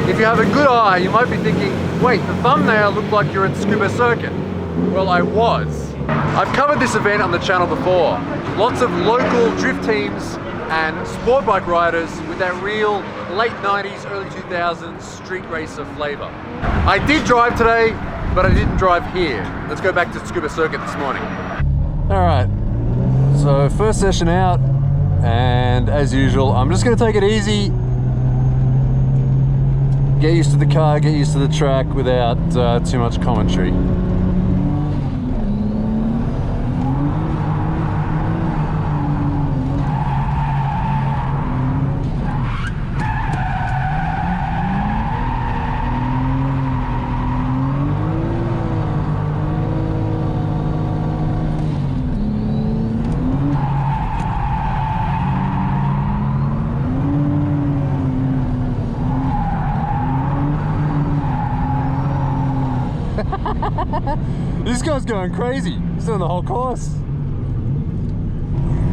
If you have a good eye, you might be thinking, wait, the thumbnail looked like you're at Tsukuba Circuit. Well, I was. I've covered this event on the channel before. Lots of local drift teams and sport bike riders with that real late 90s, early 2000s street racer flavor. I did drive today, but I didn't drive here. Let's go back to Tsukuba Circuit this morning. All right, so first session out, and as usual, I'm just gonna take it easy. Get used to the car, get used to the track without too much commentary. This guy's going crazy. He's doing the whole course.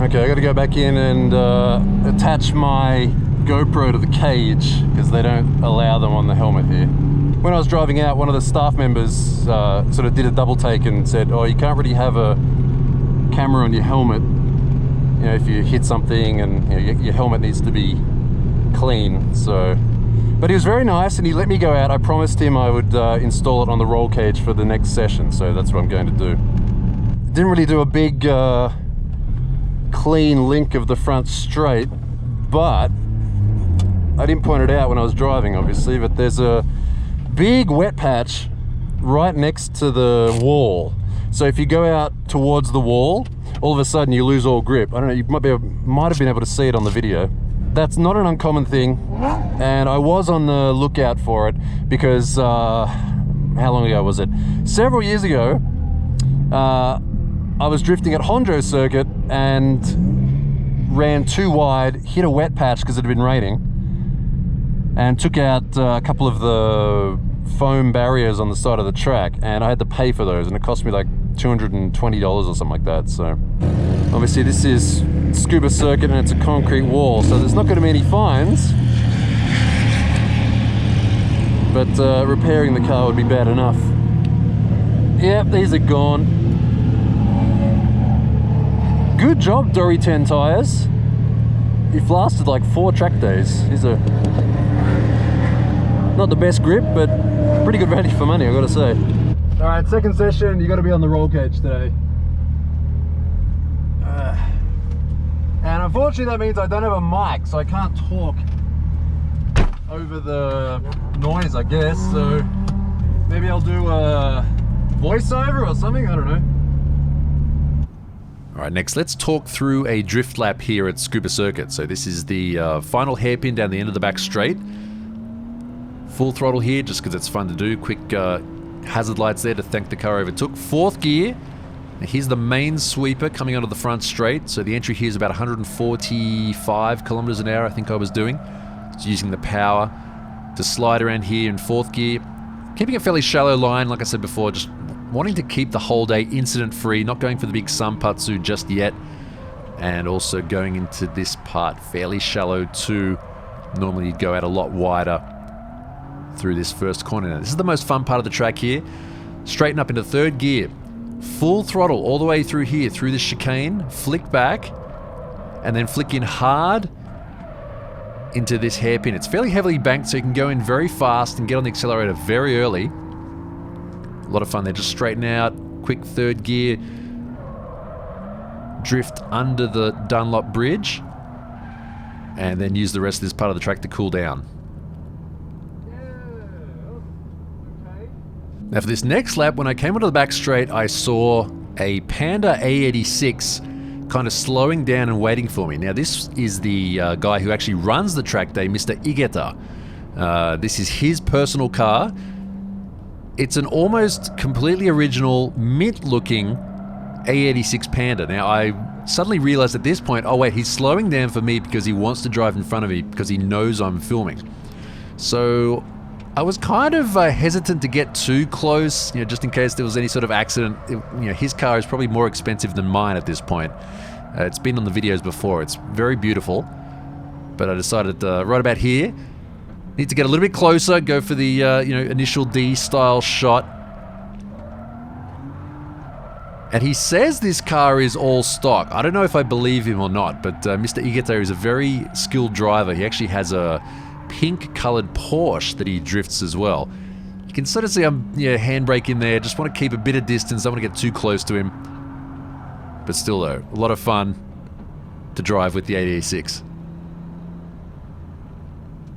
Okay, I gotta go back in and attach my GoPro to the cage because they don't allow them on the helmet here. When I was driving out, one of the staff members sort of did a double take and said, oh, you can't really have a camera on your helmet, you know, if you hit something, and you know, your helmet needs to be clean. So, but he was very nice and he let me go out. I promised him I would install it on the roll cage for the next session, so that's what I'm going to do. Didn't really do a big clean link of the front straight, but I didn't point it out when I was driving, obviously, but there's a big wet patch right next to the wall. So if you go out towards the wall, all of a sudden you lose all grip. I don't know, you might have been able to see it on the video. That's not an uncommon thing, and I was on the lookout for it because, how long ago was it? Several years ago, I was drifting at Honjo Circuit and ran too wide, hit a wet patch because it had been raining, and took out a couple of the foam barriers on the side of the track, and I had to pay for those, and it cost me like $220 or something like that. So obviously this is Scuba Circuit and it's a concrete wall, so there's not going to be any fines, but repairing the car would be bad enough. Yep, these are gone. Good job, Baridori 10 tires. You've lasted like 4 track days. These are not the best grip, but pretty good value for money, I gotta say. All right, second session, you gotta be on the roll cage today. And unfortunately that means I don't have a mic, so I can't talk over the noise, I guess. So maybe I'll do a voiceover or something, I don't know. All right, next let's talk through a drift lap here at Scuba Circuit. So this is the final hairpin down the end of the back straight. Full throttle here just because it's fun to do. Quick hazard lights there to thank the car overtook. 4th gear. Now here's the main sweeper coming onto the front straight. So the entry here is about 145 kilometers an hour, I think I was doing. It's using the power to slide around here in 4th gear. Keeping a fairly shallow line, like I said before, just wanting to keep the whole day incident free, not going for the big Sanpatsu just yet. And also going into this part fairly shallow too. Normally you'd go out a lot wider through this first corner. Now, this is the most fun part of the track here. Straighten up into 3rd gear. Full throttle all the way through here, through this chicane, flick back, and then flick in hard into this hairpin. It's fairly heavily banked, so you can go in very fast and get on the accelerator very early. A lot of fun there. Just straighten out, quick 3rd gear, drift under the Dunlop bridge, and then use the rest of this part of the track to cool down. Now for this next lap, when I came onto the back straight, I saw a Panda A86 kind of slowing down and waiting for me. Now this is the guy who actually runs the track day, Mr. Igeta. This is his personal car. It's an almost completely original, mint-looking A86 Panda. Now, I suddenly realized at this point, oh wait, he's slowing down for me because he wants to drive in front of me because he knows I'm filming. So I was kind of hesitant to get too close, just in case there was any sort of accident. His car is probably more expensive than mine at this point. It's been on the videos before. It's very beautiful, but I decided right about here, need to get a little bit closer, go for the initial D-style shot. And he says this car is all stock. I don't know if I believe him or not, but Mr. Igete is a very skilled driver. He actually has a pink-colored Porsche that he drifts as well. You can sort of see I'm handbrake in there. Just want to keep a bit of distance. Don't want to get too close to him. But still, though, a lot of fun to drive with the 86.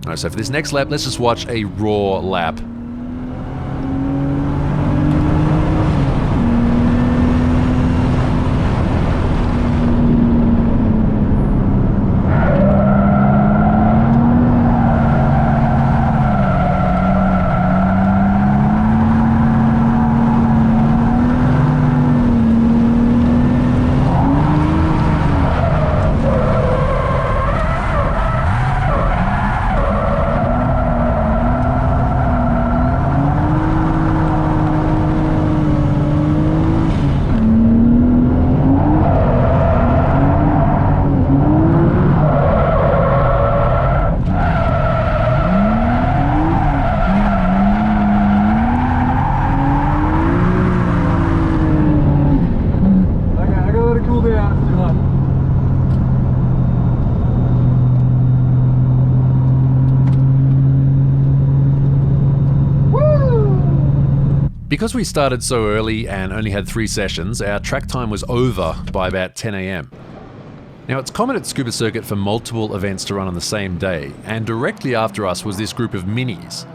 Alright, so for this next lap, let's just watch a raw lap. Because we started so early and only had 3 sessions, our track time was over by about 10 AM. Now, it's common at Scuba Circuit for multiple events to run on the same day, and directly after us was this group of minis.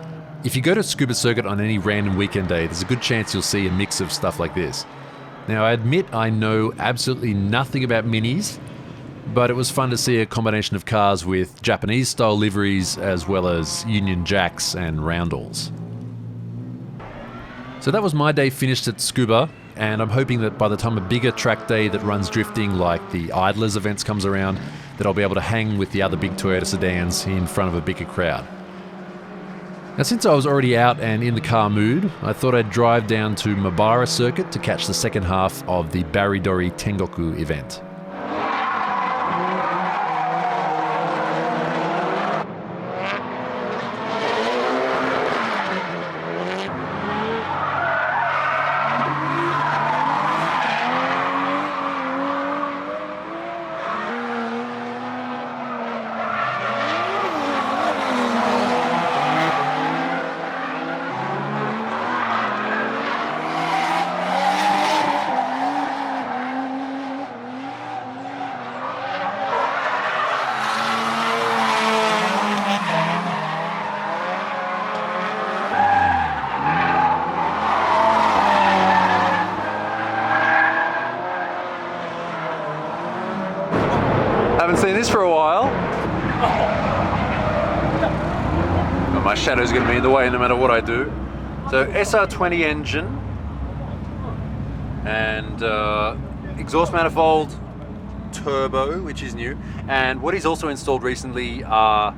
If you go to Scuba Circuit on any random weekend day, there's a good chance you'll see a mix of stuff like this. Now, I admit I know absolutely nothing about minis, but it was fun to see a combination of cars with Japanese-style liveries as well as Union Jacks and roundels. So that was my day finished at Scuba, and I'm hoping that by the time a bigger track day that runs drifting like the Idlers events comes around, that I'll be able to hang with the other big Toyota sedans in front of a bigger crowd. Now, since I was already out and in the car mood, I thought I'd drive down to Mobara Circuit to catch the second half of the Baridori Tengoku event. Haven't seen this for a while. But my shadow's going to be in the way no matter what I do. So SR20 engine and exhaust manifold, turbo, which is new. And what he's also installed recently are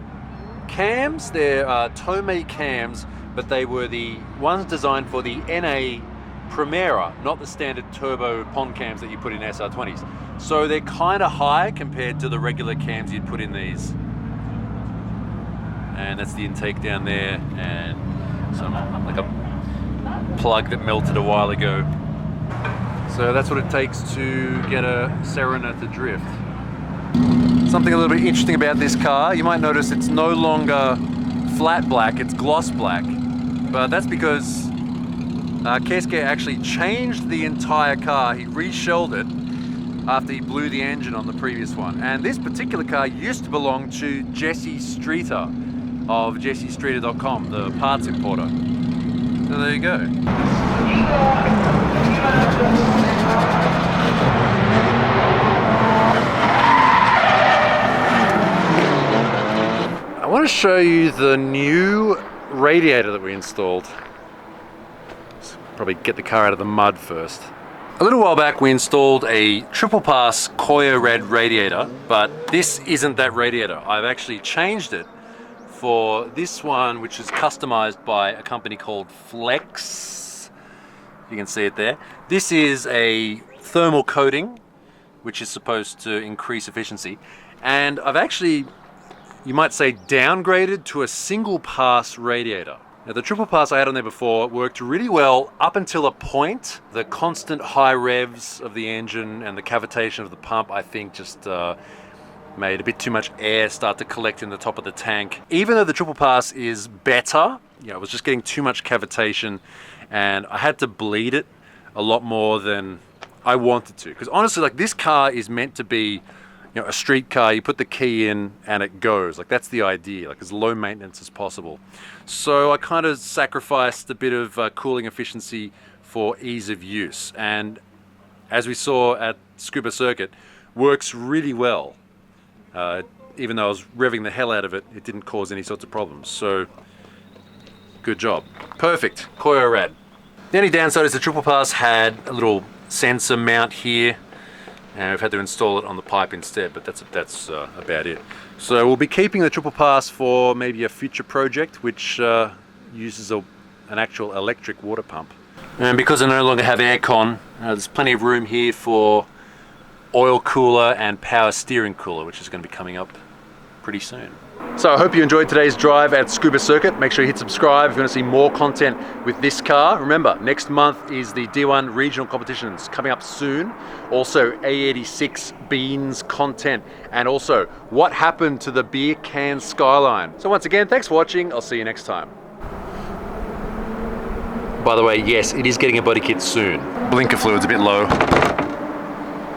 cams. They're Tomei cams, but they were the ones designed for the NA Primera, not the standard turbo pond cams that you put in SR20s. So they're kind of high compared to the regular cams you'd put in these. And that's the intake down there, and some like a plug that melted a while ago. So that's what it takes to get a Serena to drift. Something a little bit interesting about this car, you might notice it's no longer flat black, it's gloss black. But that's because Keisuke actually changed the entire car. He reshelled it after he blew the engine on the previous one. And this particular car used to belong to Jesse Streeter of jessestreeter.com, the parts importer. So there you go. I want to show you the new radiator that we installed. Probably get the car out of the mud first. A little while back we installed a triple pass Koyo Red radiator, but this isn't that radiator. I've actually changed it for this one, which is customized by a company called Flex. You can see it there. This is a thermal coating, which is supposed to increase efficiency. And I've actually, you might say, downgraded to a single pass radiator. Now the triple pass I had on there before worked really well up until a point. The constant high revs of the engine and the cavitation of the pump, I think, just made a bit too much air start to collect in the top of the tank. Even though the triple pass is better, it was just getting too much cavitation, and I had to bleed it a lot more than I wanted to. Because honestly, like, this car is meant to be, a street car. You put the key in and it goes. Like, that's the idea, like as low maintenance as possible. So I kind of sacrificed a bit of cooling efficiency for ease of use. And as we saw at Tsukuba Circuit, works really well. Even though I was revving the hell out of it, it didn't cause any sorts of problems. So, good job. Perfect. Koyo Rad. The only downside is the triple pass had a little sensor mount here, and we've had to install it on the pipe instead, but that's about it. So we'll be keeping the triple pass for maybe a future project which uses an actual electric water pump. And because I no longer have aircon, there's plenty of room here for oil cooler and power steering cooler, which is going to be coming up pretty soon. So I hope you enjoyed today's drive at Tsukuba Circuit. Make sure you hit subscribe if you want to see more content with this car. Remember, next month is the D1 regional competitions coming up soon. Also A86 beans content, and also what happened to the beer can skyline. So once again, thanks for watching. I'll see you next time. By the way, yes, it is getting a body kit soon. Blinker fluid's a bit low.